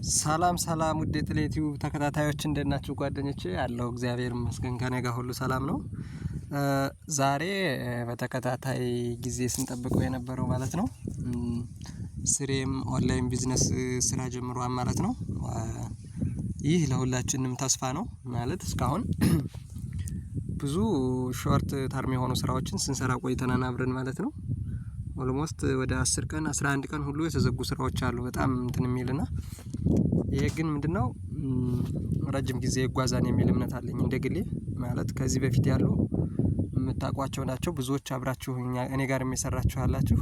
ሰላም ሰላም ውድ የዩቲዩብ ተከታታዮች እንደናችሁ ጓደኞቼ ያለው እግዚአብሔር ይመስገን ከኔ ጋር ሁሉ ሰላም ነው። ዛሬ በተከታታይ ጊዜ ስንጠብቀው የነበረው ማለት ነው ስሬም ኦንላይን ቢዝነስ ስራ ጀምሯል ማለት ነው። ይህ ለሁላችንም ተስፋ ነው ማለት እስካሁን ብዙ ሾርት ተርም የሆኑ ስራዎችን ስንሰራ ቆይተናል አብረን ማለት ነው። ኦልሞስት ወደ 10 ቀን 11 ቀን ሁሉ የተዘጉ ስራዎች አሉ በጣም እንትን የሚልና ይሄ ግን ምንድነው ረጅም ጊዜ ይጓዛን የሚል እምነት አለኝ እንደግሌ ማለት ከዚህ በፊት ያሉ የምታቋቸው ናቸው ብዙዎች አብራችሁ እኔ ጋር የሚሰራችሁ አላችሁ።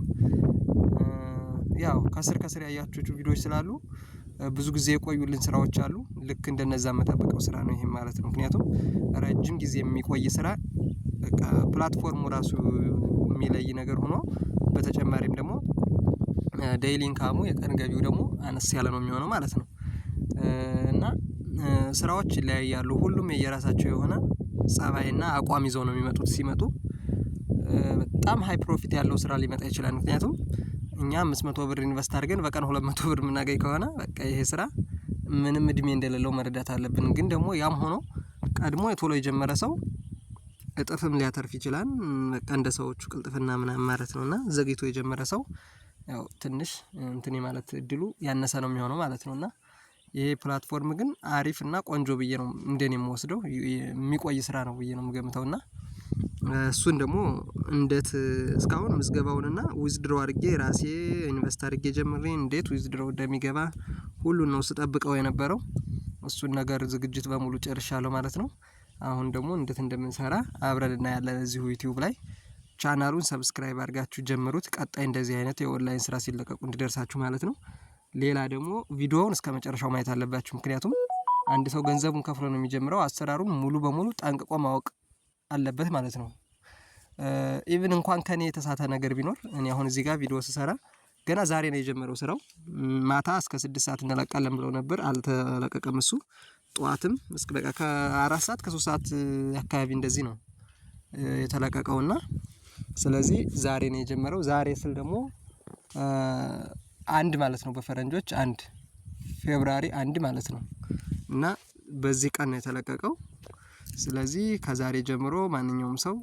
ያው ከስር ያያችሁ ቪዲዮዎች ስላሉ ብዙ ጊዜ የቆዩልን ስራዎች አሉ ልክ እንደነዛ መጠበቀው ስራ ነው ይሄ ማለት ነው። ምክንያቱም ረጅም ጊዜ የሚቆይ ስራ በቃ ፕላትፎርሙ ራሱ የሚለይ ነገር ሆኖ በተጨማሪም ደግሞ ዴይሊ ኢንካሙ የቀን ገቢው ደግሞ አነስ ያለ ነው የሚሆነው ማለት ነው። እና ስራዎች ይለያያሉ ሁሉም የየራሳቸው የሆነ ጸባይና አቋም ይዘው ነው የሚመጡት ሲመጡ በጣም ሃይ ፕሮፊት ያለው ስራ ሊመጣ ይችላል። ምክንያቱም እኛ 500 ብር ኢንቨስት አድርገን በቀን 200 ብር የምናገኝ ከሆነ በቃ ይሄ ስራ ምንም እድሜ እንደሌለው መረዳት አለብን። ግን ደግሞ ያም ሆኖ ቀድሞ የቶሎ የጀመረ ሰው እጥፍም ሊያተርፍ ይችላል በቃ እንደ ሰዎቹ ቅልጥፍና ምናምን ማለት ነውና ዘግይቶ የጀመረ ሰው ያው ትንሽ እንትን ማለት እድሉ ያነሰ ነው የሚሆነው ማለት ነውና ይሄ ፕላትፎርም ግን አሪፍ እና ቆንጆ ብዬ ነው እንደኔ የምወስደው የሚቆይ ስራ ነው ብዬ ነው የምገምተውና እሱን ደግሞ እንዴት እስካሁን ምዝገባውንና ዊዝድሮ አድርጌ ራሴ ኢንቨስት አድርጌ ጀምሬ እንዴት ዊዝድሮ እንደሚገባ ሁሉን ነው ስጠብቀው የነበረው እሱን ነገር ዝግጅት በሙሉ ጨርሻለሁ ማለት ነው። አሁን ደግሞ እንዴት እንደምንሰራ አብረን እናያለን እዚሁ ዩቲዩብ ላይ ቻናሉን ሰብስክራይብ አድርጋችሁ ጀምሩት ቀጣይ እንደዚህ አይነት የኦንላይን ስራ ሲለቀቁ እንዲደርሳችሁ ማለት ነው። ሌላ ደግሞ ቪዲዮውን እስከመጨረሻው ማየት አለባችሁ ምክንያቱም አንድ ሰው ገንዘቡን ከፍሎ ነው የሚጀምረው አሰራሩን ሙሉ በሙሉ ጠንቅቆ ማወቅ አለበት ማለት ነው። ኢቭን እንኳን ከኔ የተሳተ ነገር ቢኖር እኔ አሁን እዚህ ጋር ቪዲዮ ስሰራ ገና ዛሬ ነው የጀመረው ስራው ማታ እስከ 6 ሰዓት እንለቃለን ብለው ነበር አልተለቀቀም እሱ ጧትም እስከ በቃ ከ4 ሰዓት ከ3 ሰዓት አካባቢ እንደዚህ ነው የተለቀቀውና ስለዚህ ዛሬ ነው የጀመረው ዛሬ ስል ደግሞ አንድ ማለት ነው በፈረንጆች 1 ፌብሩዋሪ 1 ማለት ነው እና በዚህ ቀን ነው የተለቀቀው። ስለዚህ ከዛሬ ጀምሮ ማንኛውም ሰው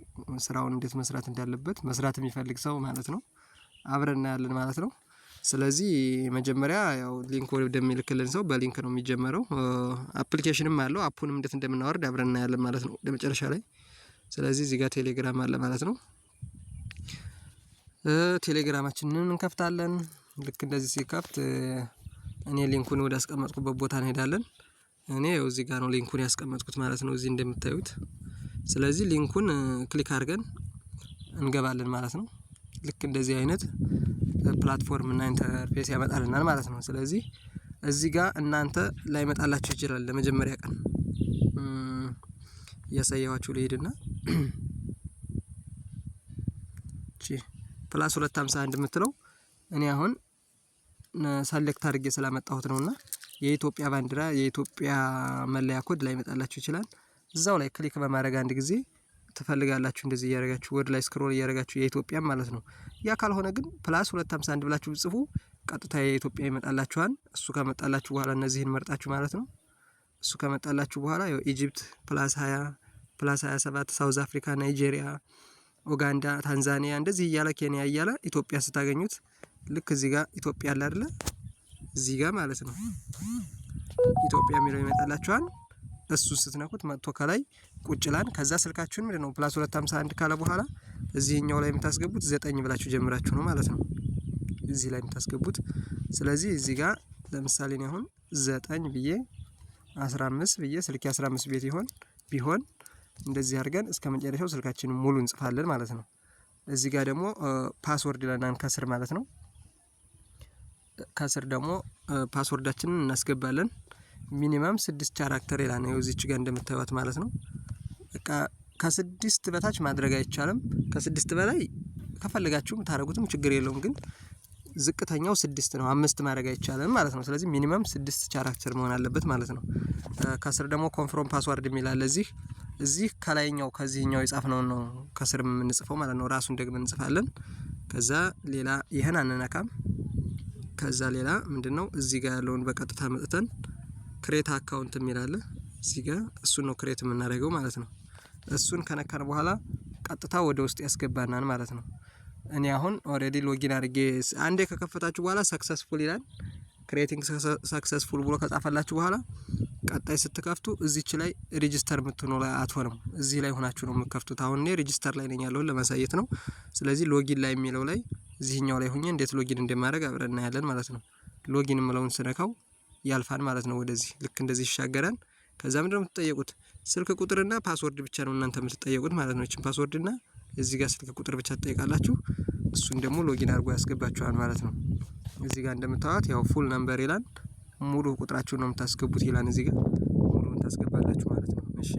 ስራውን እንዴት መስራት እንዳለበት መስራት የሚፈልግ ሰው ማለት ነው አብረን እናያለን ማለት ነው። ስለዚህ መጀመሪያ ያው ሊንክ ወደሚልክልን ሰው በሊንክ ነው የሚጀመረው አፕሊኬሽንም አለው አፑንም እንዴት እንደምናወርድ አብረን እናያለን ማለት ነው ለመጨረሻ ላይ። ስለዚህ እዚህ ጋር ቴሌግራም አለ ማለት ነው ቴሌግራማችንን እንከፍታለን ልክ እንደዚህ ሲከፍት እኔ ሊንኩን ወደ አስቀመጥኩበት ቦታ እንሄዳለን እኔ እዚህ ጋር ነው ሊንኩን ያስቀመጥኩት ማለት ነው እዚህ እንደምታዩት ስለዚህ ሊንኩን ክሊክ አድርገን እንገባለን ማለት ነው። ልክ እንደዚህ አይነት ፕላትፎርም እና ኢንተርፌስ ያመጣልናል ማለት ነው። ስለዚህ እዚህ ጋር እናንተ ላይ መጣላችሁ ይችላል ለመጀመሪያ ቀን ያሳያችሁ ልሄድና ፕላስ 251 የምትለው እኔ አሁን ሰሌክት አድርጌ ስላመጣሁት ነውና የኢትዮጵያ ባንዲራ የኢትዮጵያ መለያ ኮድ ላይ መጣላችሁ ይችላል እዛው ላይ ክሊክ በማድረግ አንድ ጊዜ ትፈልጋላችሁ እንደዚህ ያረጋችሁ ወድ ላይ ስክሮል ያረጋችሁ የኢትዮጵያ ማለት ነው። ያ ካልሆነ ግን ፕላስ 251 ብላችሁ ጽፉ ቀጥታ የኢትዮጵያ ይመጣላችኋል እሱ ከመጣላችሁ በኋላ እነዚህን መርጣችሁ ማለት ነው እሱ ከመጣላችሁ በኋላ ያው ኢጂፕት ፕላስ 20 ፕላስ 27 ሳውዝ አፍሪካ ናይጄሪያ ኡጋንዳ ታንዛኒያ እንደዚህ እያለ ኬንያ እያለ ኢትዮጵያ ስታገኙት ልክ እዚህ ጋር ኢትዮጵያ አለ አይደል እዚህ ጋር ማለት ነው ኢትዮጵያ የሚለው ይመጣላችኋል እሱን ስትነኩት መጥቶ ከላይ ቁጭላን ከዛ ስልካችሁን ምንድነው ፕላስ 251 ካለ በኋላ እዚህኛው ላይ የምታስገቡት 9 ብላችሁ ጀምራችሁ ነው ማለት ነው እዚህ ላይ የምታስገቡት ስለዚህ እዚህ ጋር ለምሳሌ ነው አሁን 9 ብዬ 15 ብዬ ስልክ 15 ቤት ቢሆን እንደዚህ አድርገን እስከመጨረሻው ስልካችንን ሙሉ እንጽፋለን ማለት ነው። እዚህ ጋር ደግሞ ፓስወርድ ለናን ከስር ማለት ነው ከስር ደግሞ ፓስወርዳችንን እናስገባለን ሚኒመም 6 ካራክተር ይላል ነው እዚች ጋር እንደምታዩት ማለት ነው። በቃ ከ6 በታች ማድረግ አይቻልም ከ6 በላይ ከፈለጋችሁም ታረጉትም ችግር የለውም ግን ዝቅተኛው 6 ነው 5 ማድረግ አይቻልም ማለት ነው። ስለዚህ ሚኒመም 6 ካራክተር መሆን አለበት ማለት ነው። ከስር ደግሞ ኮንፍርም ፓስወርድ የሚላል እዚህ ከላይኛው ከዚህኛው የጻፍነው ነው ከስር የምንጽፈው ማለት ነው ራሱን ደግመን እንጽፋለን ከዛ ሌላ ይሄን አንነካም ከዛ ሌላ ምንድነው እዚህ ጋር ያለውን በቀጥታ መጥተን ክሬት አካውንት የሚላለ እዚህ ጋር እሱን ነው ክሬት የምናደርገው ማለት ነው። እሱን ከነካን በኋላ ቀጥታ ወደ ውስጥ ያስገባናል ማለት ነው። እኔ አሁን ኦሬዲ ሎጊን አድርጌ አንዴ ከከፈታችሁ በኋላ ሰክሰስፉል ይላል። ክሬቲንግ ሰክሰስፉል ብሎ ከጻፈላችሁ በኋላ ቀጣይ ስትከፍቱ እዚች ላይ ሬጂስተር የምትሆነው ላይ አትሆንም። እዚህ ላይ ሆናችሁ ነው የምትከፍቱት። አሁን እኔ ሬጂስተር ላይ ነኝ ያለውን ለማሳየት ነው። ስለዚህ ሎጊን ላይ የሚለው ላይ እዚህኛው ላይ ሆኜ እንዴት ሎጊን እንደማድረግ አብረን እናያለን ማለት ነው። ሎጊን የምለውን ስነካው ያልፋል ማለት ነው። ወደዚህ ልክ እንደዚህ ይሻገራል። ከዛ ምንድነው የምትጠየቁት? ስልክ ቁጥርና ፓስወርድ ብቻ ነው እናንተ የምትጠየቁት ማለት ነው። እቺን ፓስወርድና እዚህ ጋር ስልክ ቁጥር ብቻ ትጠይቃላችሁ። እሱን ደግሞ ሎጊን አድርጎ ያስገባችኋል ማለት ነው። እዚህ ጋር እንደምታዩት ያው ፉል ነምበር ይላል። ሙሉ ቁጥራችሁን ነው የምታስገቡት ይላል። እዚህ ጋር ሙሉውን ታስገባላችሁ ማለት ነው። እሺ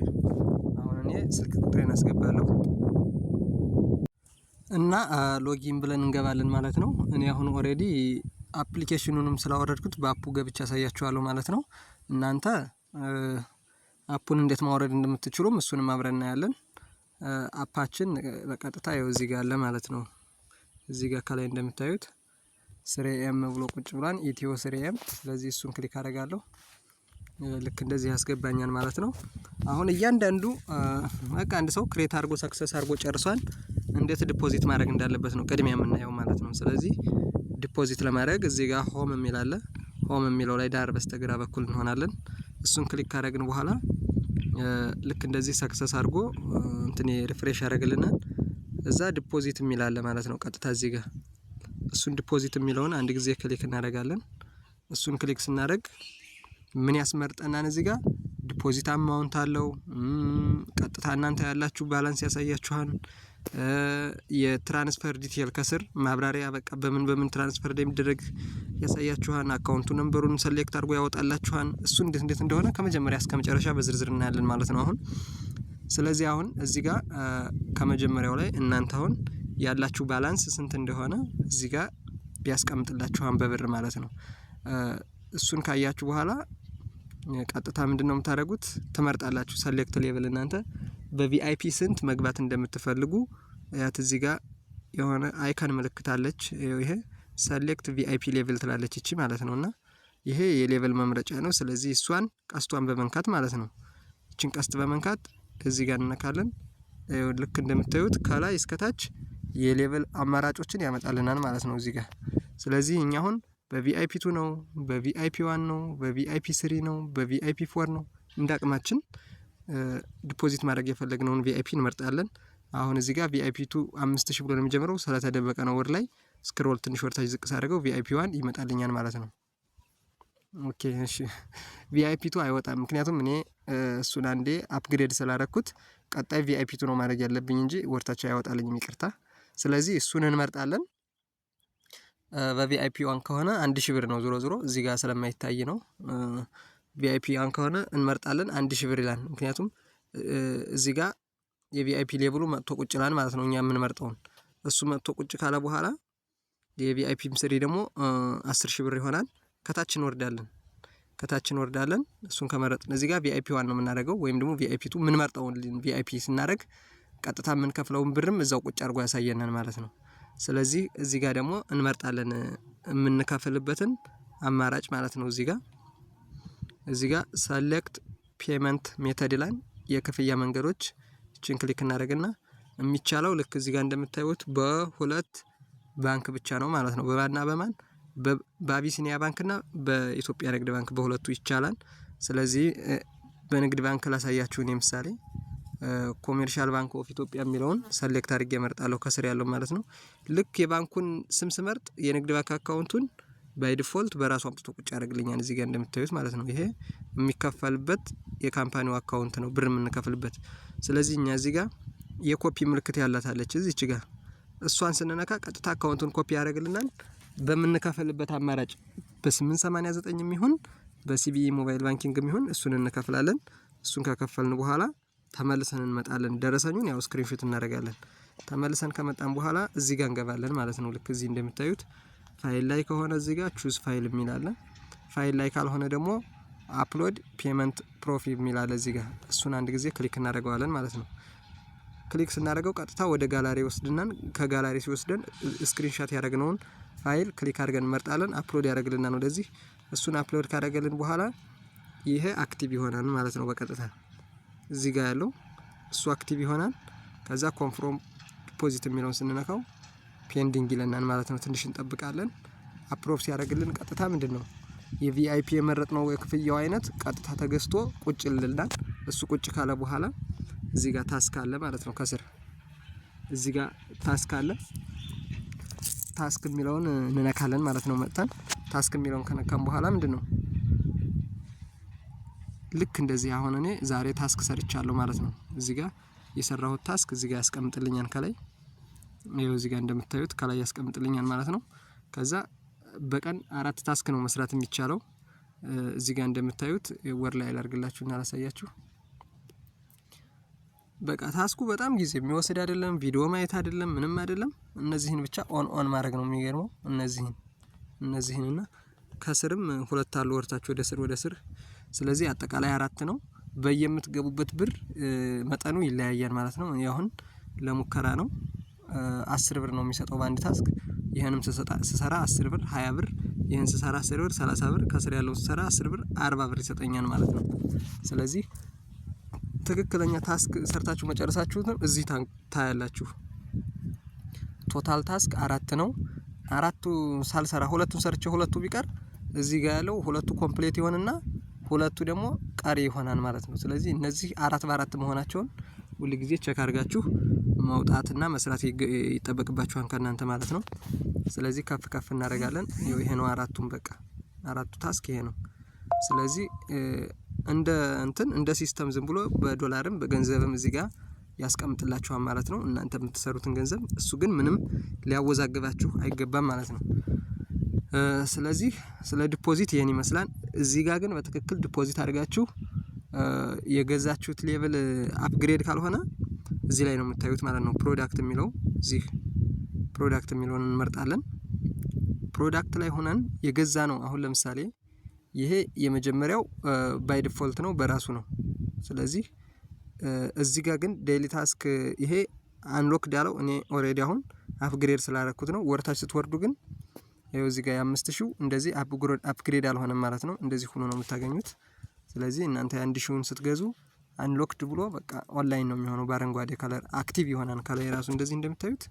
አሁን እኔ ስልክ ቁጥሬን አስገባለሁ እና ሎጊን ብለን እንገባለን ማለት ነው። እኔ አሁን ኦሬዲ አፕሊኬሽኑንም ስላወረድኩት በአፑ ገብቻ ያሳያችኋለሁ ማለት ነው። እናንተ አፑን እንዴት ማውረድ እንደምትችሉም እሱንም አብረን እናያለን። አፓችን በቀጥታ ያው እዚህ ጋር አለ ማለት ነው። እዚህ ጋር ከላይ እንደምታዩት ስሬኤም ብሎ ቁጭ ብሏን ኢትዮ ስሬኤም። ስለዚህ እሱን ክሊክ አደርጋለሁ። ልክ እንደዚህ ያስገባኛል ማለት ነው። አሁን እያንዳንዱ በቃ አንድ ሰው ክሬት አድርጎ ሰክሰስ አድርጎ ጨርሷል። እንዴት ዲፖዚት ማድረግ እንዳለበት ነው ቅድሚያ የምናየው ማለት ነው። ስለዚህ ዲፖዚት ለማድረግ እዚህ ጋር ሆም የሚል አለ። ሆም የሚለው ላይ ዳር በስተግራ በኩል እንሆናለን። እሱን ክሊክ ካደረግን በኋላ ልክ እንደዚህ ሰክሰስ አድርጎ እንትን ሪፍሬሽ ያደርግልናል። እዛ ዲፖዚት የሚል አለ ማለት ነው። ቀጥታ እዚህ ጋር እሱን ዲፖዚት የሚለውን አንድ ጊዜ ክሊክ እናደርጋለን። እሱን ክሊክ ስናደርግ ምን ያስመርጠናል? እዚህ ጋር ዲፖዚት አማውንት አለው። ቀጥታ እናንተ ያላችሁ ባላንስ ያሳያችኋል። የትራንስፈር ዲቴል ከስር ማብራሪያ በቃ በምን ትራንስፈር እንደሚደረግ ያሳያችኋል። አካውንቱ ነምበሩን ሰሌክት አድርጎ ያወጣላችኋል። እሱ እንዴት እንደሆነ ከመጀመሪያ እስከ መጨረሻ በዝርዝር እናያለን ማለት ነው አሁን። ስለዚህ አሁን እዚህ ጋር ከመጀመሪያው ላይ እናንተ አሁን ያላችሁ ባላንስ ስንት እንደሆነ እዚህ ጋር ቢያስቀምጥላችኋል በብር ማለት ነው። እሱን ካያችሁ በኋላ ቀጥታ ምንድነው የምታደርጉት? ትመርጣላችሁ ሰሌክት ሌቭል። እናንተ በቪአይፒ ስንት መግባት እንደምትፈልጉ ያት እዚህ ጋር የሆነ አይካን ምልክት አለች። ይሄ ሰሌክት ቪአይፒ ሌቭል ትላለች እቺ ማለት ነውና ይሄ የሌቭል መምረጫ ነው። ስለዚህ እሷን ቀስቷን በመንካት ማለት ነው። እቺን ቀስት በመንካት እዚህ ጋር እንነካለን። ልክ እንደምታዩት ከላይ እስከ ታች የሌቭል አማራጮችን ያመጣልናል ማለት ነው እዚህ ጋር። ስለዚህ እኛ አሁን በቪአይፒ 2 ነው፣ በቪአይፒ 1 ነው፣ በቪአይፒ 3 ነው፣ በቪአይፒ 4 ነው እንዳቅማችን ዲፖዚት ማድረግ የፈለግነውን ቪአይፒ እንመርጣለን። አሁን እዚህ ጋር ቪአይፒ 2 5000 ብሎ ነው የሚጀምረው። ስለተደበቀ ነው ወር ላይ ስክሮል ትንሽ ወርታች ዝቅ ሳደርገው ቪአይፒ 1 ይመጣልኛል ማለት ነው። ኦኬ እሺ ቪአይፒ 2 አይወጣም፣ ምክንያቱም እኔ እሱን አንዴ አፕግሬድ ስላደረኩት ቀጣይ ቪአይፒ 2 ነው ማድረግ ያለብኝ እንጂ ወርታች አይወጣልኝም፣ ይቅርታ። ስለዚህ እሱን እንመርጣለን። በቪአይፒ 1 ከሆነ 1000 ብር ነው ዞሮ እዚህ ጋር ስለማይታይ ነው። ቪአይፒ 1 ከሆነ እንመርጣለን 1000 ብር ይላል። ምክንያቱም እዚህ ጋር የቪአይፒ ሌቭሉ መጥቶ ቁጭ ይላል ማለት ነው። እኛ የምንመርጠውን እሱ መጥቶ ቁጭ ካለ በኋላ የቪአይፒ ስሪ ደግሞ 10000 ብር ይሆናል። ከታች እንወርዳለን። እሱን ከመረጥን እዚህ ጋር ቪአይፒ 1 ነው የምናደርገው፣ ወይም ደግሞ ቪአይፒ 2 የምንመርጠውን ቪአይፒ ስናደርግ ቀጥታ የምንከፍለውን ብርም እዛው ቁጭ አድርጎ ያሳየናል ማለት ነው። ስለዚህ እዚህ ጋር ደግሞ እንመርጣለን የምንከፍልበትን አማራጭ ማለት ነው። እዚህ ጋር ሰሌክት ፔመንት ሜተድ ይላል። የክፍያ መንገዶች እቺን ክሊክ እናደርግና የሚቻለው ልክ እዚህ ጋር እንደምታዩት በሁለት ባንክ ብቻ ነው ማለት ነው። በማን በአቢሲኒያ ባንክና በኢትዮጵያ ንግድ ባንክ በሁለቱ ይቻላል። ስለዚህ በንግድ ባንክ ላሳያችሁ እኔ ምሳሌ ኮሜርሻል ባንክ ኦፍ ኢትዮጵያ የሚለውን ሰሌክት አድርጌ እመርጣለሁ ከስር ያለው ማለት ነው። ልክ የባንኩን ስም ስመርጥ የንግድ ባንክ አካውንቱን ባይ ዲፎልት በራሱ አምጥቶ ቁጭ ያደርግልኛል እዚህ ጋር እንደምታዩት ማለት ነው። ይሄ የሚከፈልበት የካምፓኒው አካውንት ነው፣ ብር የምንከፍልበት። ስለዚህ እኛ እዚህ ጋር የኮፒ ምልክት ያላታለች እዚች ጋር እሷን ስንነካ ቀጥታ አካውንቱን ኮፒ ያደርግልናል። በምንከፍልበት አማራጭ በ889 የሚሆን በሲቢኢ ሞባይል ባንኪንግ የሚሆን እሱን እንከፍላለን። እሱን ከከፈልን በኋላ ተመልሰን እንመጣለን። ደረሰኙን ያው ስክሪንሾት እናደርጋለን። ተመልሰን ከመጣን በኋላ እዚህ ጋር እንገባለን ማለት ነው። ልክ እዚህ እንደምታዩት ፋይል ላይ ከሆነ እዚህ ጋር ቹዝ ፋይል የሚል አለ። ፋይል ላይ ካልሆነ ደግሞ አፕሎድ ፔመንት ፕሮፍ የሚል አለ እዚህ ጋር። እሱን አንድ ጊዜ ክሊክ እናደርገዋለን ማለት ነው። ክሊክ ስናደርገው ቀጥታ ወደ ጋላሪ ወስድናን ከጋላሪ ሲወስደን ስክሪንሾት ያደረግነውን ፋይል ክሊክ አድርገን እንመርጣለን አፕሎድ ያደርግልናል ወደዚህ እሱን አፕሎድ ካደረገልን በኋላ ይሄ አክቲቭ ይሆናል ማለት ነው በቀጥታ እዚህ ጋር ያለው እሱ አክቲቭ ይሆናል ከዛ ኮንፍርም ዲፖዚት የሚለውን ስንነካው ፔንዲንግ ይለናል ማለት ነው ትንሽ እንጠብቃለን አፕሮቭ ሲያደርግልን ቀጥታ ምንድነው የቪአይፒ የመረጥነው የክፍያው አይነት ቀጥታ ተገዝቶ ቁጭ ይልልናል እሱ ቁጭ ካለ በኋላ እዚህ ጋር ታስክ አለ ማለት ነው ከስር እዚህ ጋር ታስክ አለ ታስክ የሚለውን እንነካለን ማለት ነው መጣን ታስክ የሚለውን ከነካን በኋላ ምንድነው ልክ እንደዚህ አሁን እኔ ዛሬ ታስክ ሰርቻለሁ ማለት ነው እዚህ ጋር የሰራሁት ታስክ እዚህ ጋር ያስቀምጥልኛል ከላይ ይሄው እዚህ ጋር እንደምታዩት ከላይ ያስቀምጥልኛል ማለት ነው ከዛ በቀን 4 ታስክ ነው መስራት የሚቻለው እዚህ ጋር እንደምታዩት ወር ላይ አላርግላችሁና አላሳያችሁ በቃ ታስኩ በጣም ጊዜ የሚወስድ አይደለም ቪዲዮ ማየት አይደለም ምንም አይደለም እነዚህን ብቻ ኦን ማድረግ ነው የሚገርመው እነዚህንና ከስርም ሁለት አሉ ወርታችሁ ወደ ስር ስለዚህ አጠቃላይ 4 ነው በየምትገቡበት ብር መጠኑ ይለያያል ማለት ነው አሁን ለሙከራ ነው 10 ብር ነው የሚሰጠው በአንድ ታስክ ይሄንም ስሰራ 10 ብር 20 ብር ይሄን ስሰራ 10 ብር 30 ብር ከስር ያለው ስሰራ 10 ብር 40 ብር ይሰጠኛል ማለት ነው ስለዚህ ትክክለኛ ታስክ ሰርታችሁ መጨረሳችሁት እዚህ ታያላችሁ ቶታል ታስክ 4 ነው 4ቱ ሳልሰራ ሁለቱን ሰርቼ ሁለቱ ቢቀር እዚህ ጋር ያለው ሁለቱ ኮምፕሊት ይሆንና ሁለቱ ደግሞ ቀሪ ይሆናል ማለት ነው ስለዚህ እነዚህ 4 በ4 መሆናቸውን ሁሉ ጊዜ ቼክ አድርጋችሁ ማውጣትና መስራት ይጠበቅባችኋል ከናንተ ማለት ነው ስለዚህ ከፍ እናደርጋለን ይሄ ነው አራቱን በቃ አራቱ ታስክ ይሄ ነው ስለዚህ እንደ ሲስተም ዝም ብሎ በዶላርም በገንዘብም እዚህ ጋር ያስቀምጥላችኋል ማለት ነው እናንተ የምትሰሩትን ገንዘብ እሱ ግን ምንም ሊያወዛግባችሁ አይገባም ማለት ነው ስለዚህ ስለ ዲፖዚት ይሄን ይመስላል እዚህ ጋር ግን በትክክል ዲፖዚት አድርጋችሁ የገዛችሁት ሌቭል አፕግሬድ ካልሆነ እዚህ ላይ ነው የምታዩት ማለት ነው ፕሮዳክት የሚለው እዚህ ፕሮዳክት የሚለውን እንመርጣለን ፕሮዳክት ላይ ሆነን የገዛ ነው አሁን ለምሳሌ ይሄ የመጀመሪያው ባይ ዲፎልት ነው በራሱ ነው ስለዚህ እዚህ ጋር ግን ዴይሊ ታስክ ይሄ አንሎክ ዳለው እኔ ኦሬዲ አሁን አፕግሬድ ስላደረኩት ነው ወርታች ስትወርዱ ግን ይሄው እዚህ ጋር 5000 እንደዚህ አፕግሬድ አልሆነም ማለት ነው እንደዚህ ሆኖ ነው የምታገኙት ስለዚህ እናንተ 1000ን ስትገዙ አንሎክድ ብሎ በቃ ኦንላይን ነው የሚሆነው በአረንጓዴ ከለር አክቲቭ ይሆናል ከላይ ራሱ እንደዚህ እንደምታዩት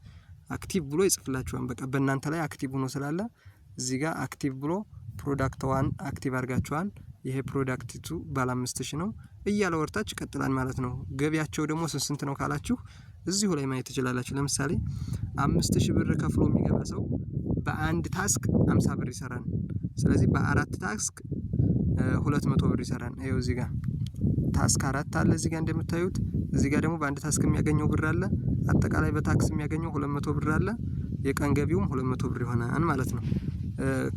አክቲቭ ብሎ ይጽፍላችኋል በቃ በእናንተ ላይ አክቲቭ ሆኖ ስላለ እዚህ ጋር አክቲቭ ብሎ ፕሮዳክት 1 አክቲቭ አድርጋችኋል ይሄ ፕሮዳክት 2 ባለ 5000 ነው እያለ ወርታች ይቀጥላል ማለት ነው ገቢያቸው ደግሞ ስንት ነው ካላችሁ እዚሁ ላይ ማየት ትችላላችሁ ለምሳሌ 5000 ብር ከፍሎ የሚገባ ሰው በአንድ ታስክ 50 ብር ይሰራል ስለዚህ በአራት ታስክ 200 ብር ይሰራል ይሄው እዚህ ጋር ታስክ 4 አለ እዚህ ጋር እንደምታዩት እዚህ ጋር ደግሞ በአንድ ታስክ የሚያገኘው ብር አለ አጠቃላይ በታክስ የሚያገኘው 200 ብር አለ የቀን ገቢውም 200 ብር ይሆናል ማለት ነው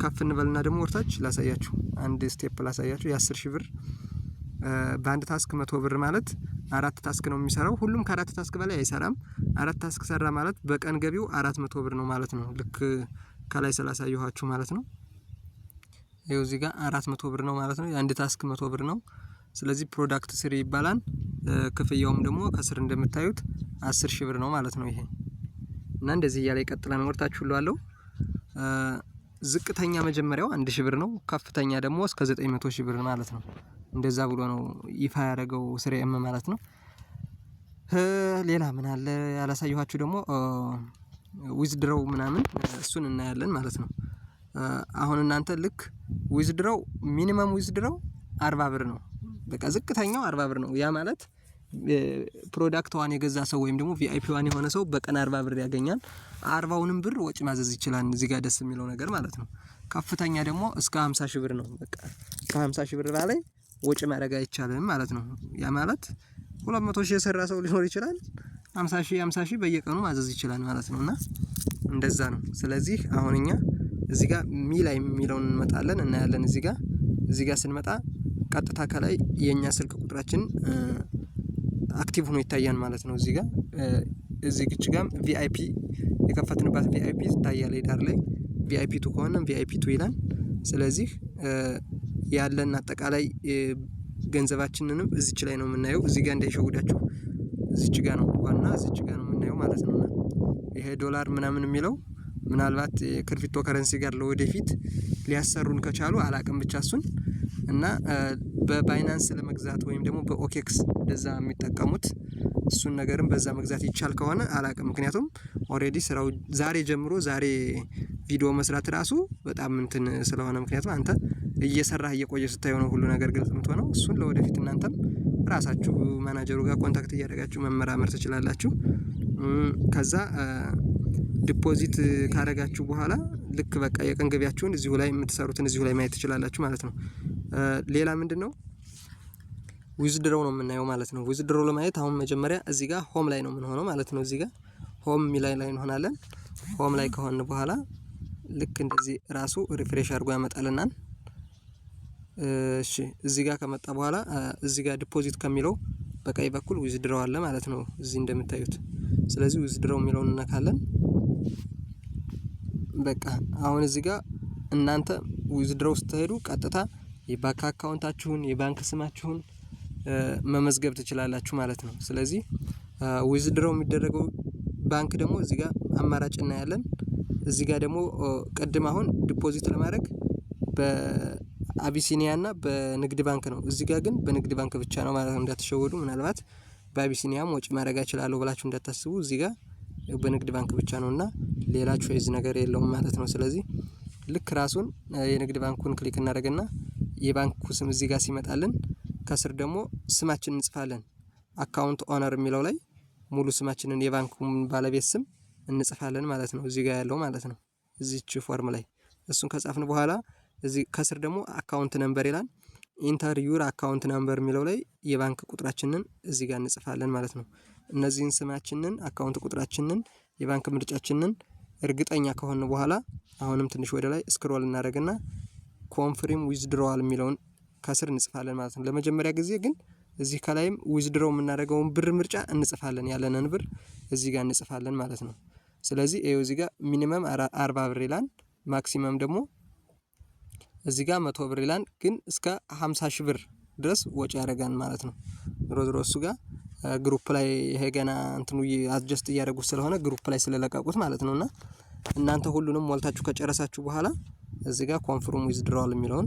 ከፍ እንበልና ደግሞ ወርታች ላሳያችሁ አንድ ስቴፕ ላሳያችሁ የ10000 ብር በአንድ ታስክ 100 ብር ማለት አራት ታስክ ነው የሚሰራው ሁሉም ከአራት ታስክ በላይ አይሰራም አራት ታስክ ሰራ ማለት በቀን ገቢው 400 ብር ነው ማለት ነው ልክ ከላይ ስላሳየኋችሁ ማለት ነው ይሄው እዚህ ጋር 400 ብር ነው ማለት ነው የአንድ ታስክ 100 ብር ነው ስለዚህ ፕሮዳክት ስሪ ይባላል ክፍያውም ደግሞ ከስር እንደምታዩት 10000 ብር ነው ማለት ነው ይሄ እና እንደዚህ ያለ ይቀጥላል ወርታችሁ ሁሉ አለው ዝቅተኛ መጀመሪያው 1000 ብር ነው ከፍተኛ ደግሞ እስከ 900000 ብር ማለት ነው እንደዛ ብሎ ነው ይፋ ያደረገው ስሬም ማለት ነው ሌላ ምን አለ ያላሳየኋችሁ ደግሞ ዊዝድሮው ምናምን እሱን እናያለን ማለት ነው አሁን እናንተ ልክ ዊዝድሮው ሚኒመም ዊዝድሮው 40 ብር ነው በቃ ዝቅተኛው 40 ብር ነው ያ ማለት ፕሮዳክት ዋን የገዛ ሰው ወይም ደግሞ ቪአይፒ ዋን የሆነ ሰው በቀን 40 ብር ያገኛል 40ውንም ብር ወጪ ማዘዝ ይችላል እዚህ ጋር ደስ የሚለው ነገር ማለት ነው ከፍተኛ ደግሞ እስከ 50000 ብር ነው በቃ ከ50000 ብር በላይ ወጪ ማድረግ አይቻልም ማለት ነው ያ ማለት 200,000 የሰራ ሰው ሊኖር ይችላል 50,000 በየቀኑ ማዘዝ ይችላል ማለት ነውና እንደዛ ነው ስለዚህ አሁንኛ እዚህ ጋር ሚላይ የሚለውን እንመጣለን እናያለን እዚህ ጋር ስንመጣ ቀጥታ ከላይ የኛ ስልክ ቁጥራችን አክቲቭ ሆኖ ይታያል ማለት ነው እዚህ ጋር እዚህ ጋር ቪአይፒ የከፈትንባት ቪአይፒ ታያለ ዳር ላይ ቪአይፒ 2 ከሆነ ቪአይፒ 2 ይላል ስለዚህ ያለን አጠቃላይ ገንዘባችንንም እዚች ላይ ነው የምናየው እዚህ ጋር እንዳይሸውዳችሁ እዚች ጋር ነው ዋና እዚች ጋር ነው የምናየው ማለት ነው። ይሄ ዶላር ምናምን የሚለው ምናልባት የክሪፕቶ ከረንሲ ጋር ለወደፊት ሊያሰሩን ከቻሉ አላቅም ብቻ እሱን እና በባይናንስ ለመግዛት ወይም ደግሞ በኦኬክስ እንደዛ የሚጠቀሙት እሱን ነገርም በዛ መግዛት ይቻል ከሆነ አላቅም። ምክንያቱም ኦሬዲ ስራው ዛሬ ጀምሮ ዛሬ ቪዲዮ መስራት ራሱ በጣም እንትን ስለሆነ ምክንያቱም አንተ እየሰራህ እየቆየ ስታየው ነው ሁሉ ነገር ግልጽ የምትሆነው። እሱን ለወደፊት እናንተም ራሳችሁ ማናጀሩ ጋር ኮንታክት እያደረጋችሁ መመራመር ትችላላችሁ። ከዛ ዲፖዚት ካደረጋችሁ በኋላ ልክ በቃ የቀን ገቢያችሁን እዚሁ ላይ የምትሰሩትን እዚሁ ላይ ማየት ትችላላችሁ ማለት ነው። ሌላ ምንድነው ዊዝድሮው ነው የምናየው ማለት ነው። ዊዝድሮው ለማየት አሁን መጀመሪያ እዚህ ጋር ሆም ላይ ነው የምንሆነው ማለት ነው። እዚህ ጋር ሆም ሚላይ ላይ እንሆናለን። ሆም ላይ ከሆነ በኋላ ልክ እንደዚህ ራሱ ሪፍሬሽ አድርጎ ያመጣልናል። እሺ እዚህ ጋር ከመጣ በኋላ እዚህ ጋር ዲፖዚት ከሚለው በቀኝ በኩል ዊዝድሮው አለ ማለት ነው እዚህ እንደምታዩት። ስለዚህ ዊዝድሮው የሚለውን እናካለን። በቃ አሁን እዚህ ጋር እናንተ ዊዝድሮው ስትሄዱ ቀጥታ የባንክ አካውንታችሁን የባንክ ስማችሁን መመዝገብ ትችላላችሁ ማለት ነው። ስለዚህ ዊዝድሮው የሚደረገው ባንክ ደግሞ እዚህ ጋር አማራጭ እናያለን። እዚህ ጋር ደግሞ ቅድም አሁን ዲፖዚት ለማድረግ በአቢሲኒያ እና በንግድ ባንክ ነው። እዚህ ጋር ግን በንግድ ባንክ ብቻ ነው ማለት ነው። እንዳትሸወዱ። ምናልባት በአቢሲኒያም ወጪ ማድረግ እችላለሁ ብላችሁ እንዳታስቡ። እዚህ ጋር በንግድ ባንክ ብቻ ነውና ሌላ ቾይዝ ነገር የለውም ማለት ነው። ስለዚህ ልክ ራሱን የንግድ ባንኩን ክሊክ እናደርግና የባንኩ ስም እዚህ ጋር ሲመጣልን ከስር ደግሞ ስማችንን እንጽፋለን። አካውንት ኦነር የሚለው ላይ ሙሉ ስማችንን የባንኩን ባለቤት ስም እንጽፋለን ማለት ነው። እዚህ ጋር ያለው ማለት ነው። እዚች ፎርም ላይ እሱን ከጻፍን በኋላ እዚህ ከስር ደግሞ አካውንት ነምበር ይላል። ኢንተር ዩር አካውንት ነምበር የሚለው ላይ የባንክ ቁጥራችንን እዚህ ጋር እንጽፋለን ማለት ነው። እነዚህን ስማችንን፣ አካውንት ቁጥራችንን፣ የባንክ ምርጫችንን እርግጠኛ ከሆነ በኋላ አሁንም ትንሽ ወደ ላይ ስክሮል እናደርግና ኮንፍርም ዊዝድሮዋል የሚለውን ከስር እንጽፋለን ማለት ነው። ለመጀመሪያ ጊዜ ግን እዚህ ከላይም ዊዝድሮው የምናደርገውን ብር ምርጫ እንጽፋለን። ያለንን ብር እዚህ ጋር እንጽፋለን ማለት ነው። ስለዚህ ይኸው እዚህ ጋር ሚኒመም 40 ብር ይላል። ማክሲመም ደግሞ እዚህ ጋር 100 ብር ይላል። ግን እስከ 50 ሺህ ብር ድረስ ወጪ ያደርጋል ማለት ነው። ሮዝሮ እሱ ጋር ግሩፕ ላይ ይሄ ገና እንትኑ አድጀስት እያደረጉት ስለሆነ ግሩፕ ላይ ስለለቀቁት ማለት ነውና እናንተ ሁሉንም ሞልታችሁ ከጨረሳችሁ በኋላ እዚህ ጋር ኮንፍርም ዊዝድሮዋል የሚለውን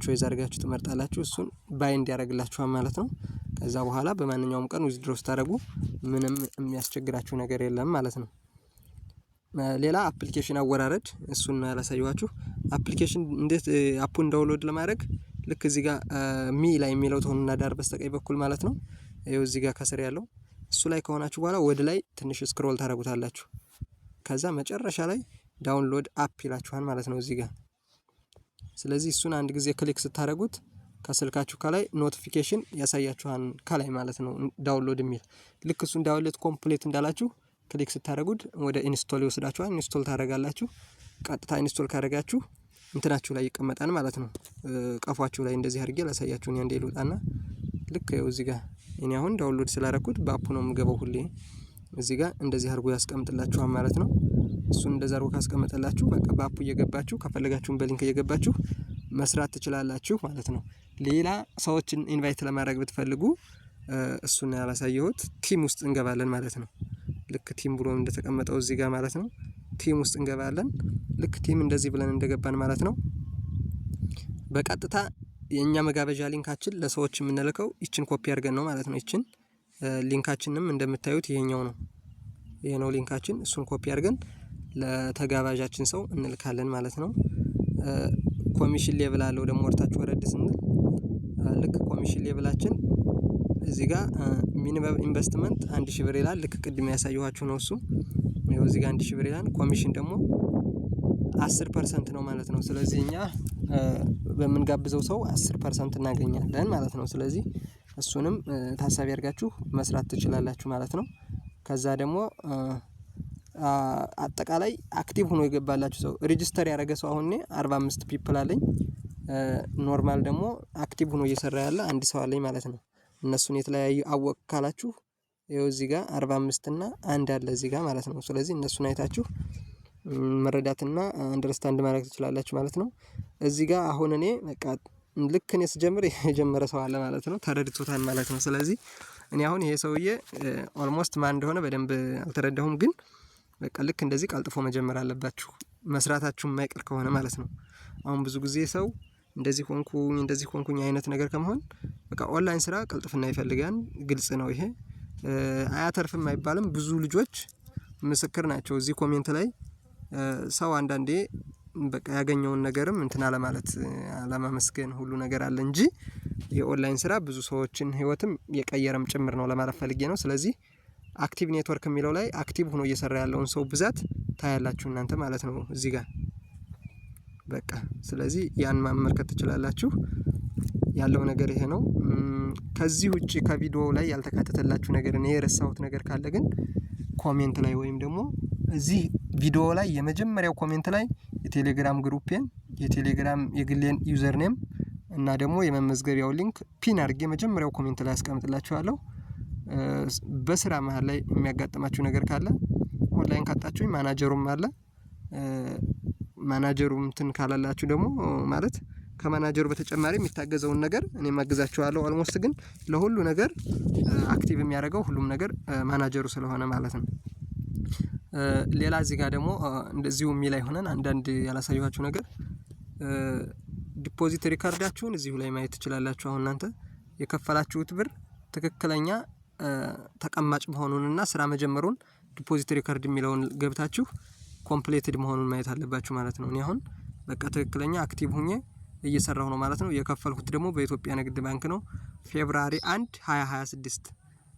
ቾይዝ አድርጋችሁ ትመርጣላችሁ። እሱን ባይንድ ያደርግላችኋል ማለት ነው። ከዛ በኋላ በማንኛውም ቀን ዊዝድሮ ስታደርጉ ምንም የሚያስቸግራችሁ ነገር የለም ማለት ነው። ሌላ አፕሊኬሽን አወራረድ እሱን ያላሳየኋችሁ። አፕሊኬሽን እንዴት አፑን ዳውንሎድ ለማድረግ ልክ እዚህ ጋር ሚ ላይ የሚለው ተሆንና ዳር በስተቀኝ በኩል ማለት ነው። ይኸው እዚህ ጋር ከስር ያለው እሱ ላይ ከሆናችሁ በኋላ ወደ ላይ ትንሽ ስክሮል ታደርጉታላችሁ። ከዛ መጨረሻ ላይ ዳውንሎድ አፕ ይላችኋል ማለት ነው እዚህ ጋር። ስለዚህ እሱን አንድ ጊዜ ክሊክ ስታደርጉት ከስልካችሁ ከላይ ኖቲፊኬሽን ያሳያችኋል ከላይ ማለት ነው ዳውንሎድ የሚል። ልክ እሱን ዳውንሎድ ኮምፕሊት እንዳላችሁ ክሊክ ስታደርጉት ወደ ኢንስቶል ይወስዳችኋል። ኢንስቶል ታደርጋላችሁ። ቀጥታ ኢንስቶል ካደረጋችሁ እንትናችሁ ላይ ይቀመጣል ማለት ነው። ቀፏችሁ ላይ እንደዚህ አድርጌ ላሳያችሁ። እኔ አንዴ ልውጣና ልክ ይኸው እዚህ ጋር እኔ አሁን ዳውንሎድ ስላደረኩት በአፑ ነው የምገባው ሁሌ። እዚህ ጋር እንደዚህ አድርጎ ያስቀምጥላችኋል ማለት ነው። እሱን እንደዛ አድርጎ ካስቀመጠላችሁ በቃ በአፑ እየገባችሁ ከፈለጋችሁም በሊንክ እየገባችሁ መስራት ትችላላችሁ ማለት ነው። ሌላ ሰዎችን ኢንቫይት ለማድረግ ብትፈልጉ እሱን ያላሳየሁት ቲም ውስጥ እንገባለን ማለት ነው። ልክ ቲም ብሎ እንደተቀመጠው እዚህ ጋር ማለት ነው። ቲም ውስጥ እንገባለን። ልክ ቲም እንደዚህ ብለን እንደገባን ማለት ነው በቀጥታ የኛ መጋበዣ ሊንካችን ለሰዎች የምንልከው ይችን ኮፒ አድርገን ነው ማለት ነው። ይችን ሊንካችንም እንደምታዩት ይሄኛው ነው። ይሄ ነው ሊንካችን። እሱን ኮፒ አድርገን ለተጋባዣችን ሰው እንልካለን ማለት ነው። ኮሚሽን ሌቭል አለው ደግሞ ወርታችሁ ወረድ ስንል ልክ ኮሚሽን ሌቭላችን እዚህ ጋር ሚኒመም ኢንቨስትመንት 1000 ብር ይላል። ልክ ቅድም ያሳየኋችሁ ነው እሱ። ይኸው እዚህ ጋር 1000 ብር ይላል። ኮሚሽን ደግሞ 10% ነው ማለት ነው። ስለዚህ እኛ በምንጋብዘው ሰው 10% እናገኛለን ማለት ነው። ስለዚህ እሱንም ታሳቢ አድርጋችሁ መስራት ትችላላችሁ ማለት ነው። ከዛ ደግሞ አጠቃላይ አክቲቭ ሆኖ የገባላችሁ ሰው ሬጂስተር ያደረገ ሰው አሁን 45 ፒፕል አለኝ። ኖርማል ደግሞ አክቲቭ ሆኖ እየሰራ ያለ አንድ ሰው አለኝ ማለት ነው። እነሱን የተለያዩ አወቅ ካላችሁ ይኸው እዚህ ጋር 45 እና አንድ አለ እዚህ ጋር ማለት ነው። ስለዚህ እነሱን አይታችሁ መረዳትና አንደርስታንድ ማድረግ ትችላላችሁ ማለት ነው። እዚህ ጋር አሁን እኔ በቃ ልክ እኔ ስጀምር የጀመረ ሰው አለ ማለት ነው። ተረድቶታል ማለት ነው። ስለዚህ እኔ አሁን ይሄ ሰውዬ ኦልሞስት ማን እንደሆነ በደንብ አልተረዳሁም፣ ግን በቃ ልክ እንደዚህ ቀልጥፎ መጀመር አለባችሁ መስራታችሁ የማይቀር ከሆነ ማለት ነው። አሁን ብዙ ጊዜ ሰው እንደዚህ ሆንኩኝ አይነት ነገር ከመሆን በቃ ኦንላይን ስራ ቅልጥፍና ይፈልጋል። ግልጽ ነው ይሄ። አያተርፍም አይባልም። ብዙ ልጆች ምስክር ናቸው። እዚህ ኮሜንት ላይ ሰው አንዳንዴ በቃ ያገኘውን ነገርም እንትን አለማለት አለማመስገን ሁሉ ነገር አለ እንጂ የኦንላይን ስራ ብዙ ሰዎችን ህይወትም የቀየረም ጭምር ነው ለማለት ፈልጌ ነው። ስለዚህ አክቲቭ ኔትወርክ የሚለው ላይ አክቲቭ ሆኖ እየሰራ ያለውን ሰው ብዛት ታያላችሁ እናንተ ማለት ነው እዚህ ጋር በቃ። ስለዚህ ያን ማመልከት ትችላላችሁ። ያለው ነገር ይሄ ነው። ከዚህ ውጪ ከቪዲዮ ላይ ያልተካተተላችሁ ነገር እኔ የረሳሁት ነገር ካለ ግን ኮሜንት ላይ ወይም ደግሞ እዚህ ቪዲዮ ላይ የመጀመሪያው ኮሜንት ላይ የቴሌግራም ግሩፔን የቴሌግራም የግሌን ዩዘር ኔም እና ደግሞ የመመዝገቢያው ሊንክ ፒን አድርጌ መጀመሪያው ኮሜንት ላይ አስቀምጥላችኋለሁ። በስራ መሃል ላይ የሚያጋጥማችሁ ነገር ካለ ኦንላይን ካጣችሁኝ ማናጀሩም አለ። ማናጀሩም እንትን ካላላችሁ ደግሞ ማለት ከማናጀሩ በተጨማሪ የሚታገዘውን ነገር እኔም አግዛችኋለሁ። ኦልሞስት ግን ለሁሉ ነገር አክቲቭ የሚያደርገው ሁሉም ነገር ማናጀሩ ስለሆነ ማለት ነው። ሌላ እዚህ ጋር ደግሞ እንደዚሁ ላይ ሆነን አንዳንድ ያላሳየኋችሁ ነገር ዲፖዚት ሪካርዳችሁን እዚሁ ላይ ማየት ትችላላችሁ። አሁን እናንተ የከፈላችሁት ብር ትክክለኛ ተቀማጭ መሆኑንና ስራ መጀመሩን ዲፖዚት ሪካርድ የሚለውን ገብታችሁ ኮምፕሊትድ መሆኑን ማየት አለባችሁ ማለት ነው። እኔ አሁን በቃ ትክክለኛ አክቲቭ ሆኜ እየሰራሁ ነው ማለት ነው። የከፈልኩት ደግሞ በኢትዮጵያ ንግድ ባንክ ነው። ፌብሩዋሪ 1 2026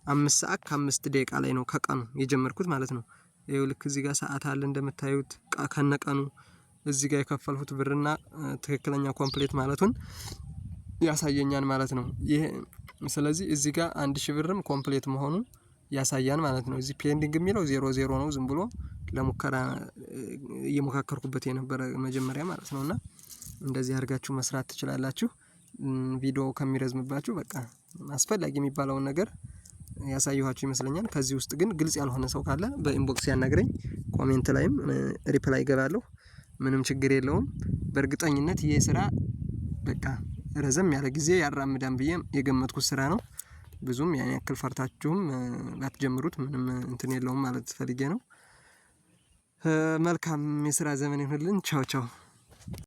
5 ሰዓት ከ5 ደቂቃ ላይ ነው ከቀኑ የጀመርኩት ማለት ነው። ይኸው ልክ እዚህ ጋር ሰዓት አለ እንደምታዩት ከነቀኑ እዚህ ጋር የከፈልኩት ብርና ትክክለኛ ኮምፕሊት ማለቱን ያሳየኛል ማለት ነው። ይሄ ስለዚህ እዚህ ጋር 1000 ብርም ኮምፕሊት መሆኑን ያሳያል ማለት ነው። እዚህ ፔንዲንግ የሚለው 00 ነው ዝም ብሎ ለሙከራ እየሞካከርኩበት የነበረ መጀመሪያ ማለት ነውና እንደዚህ አድርጋችሁ መስራት ትችላላችሁ። ቪዲዮ ከሚረዝምባችሁ በቃ አስፈላጊ የሚባለውን ነገር ያሳየኋችሁ ይመስለኛል። ከዚህ ውስጥ ግን ግልጽ ያልሆነ ሰው ካለ በኢንቦክስ ያናግረኝ። ኮሜንት ላይም ሪፕላይ እገባለሁ። ምንም ችግር የለውም። በእርግጠኝነት ይሄ ስራ በቃ ረዘም ያለ ጊዜ ያራምዳን ብዬ የገመትኩት ስራ ነው። ብዙም ያን ያክል ፈርታችሁም ባትጀምሩት ምንም እንትን የለውም ማለት ፈልጌ ነው። መልካም የስራ ዘመን ይሁንልን። ቻው ቻው።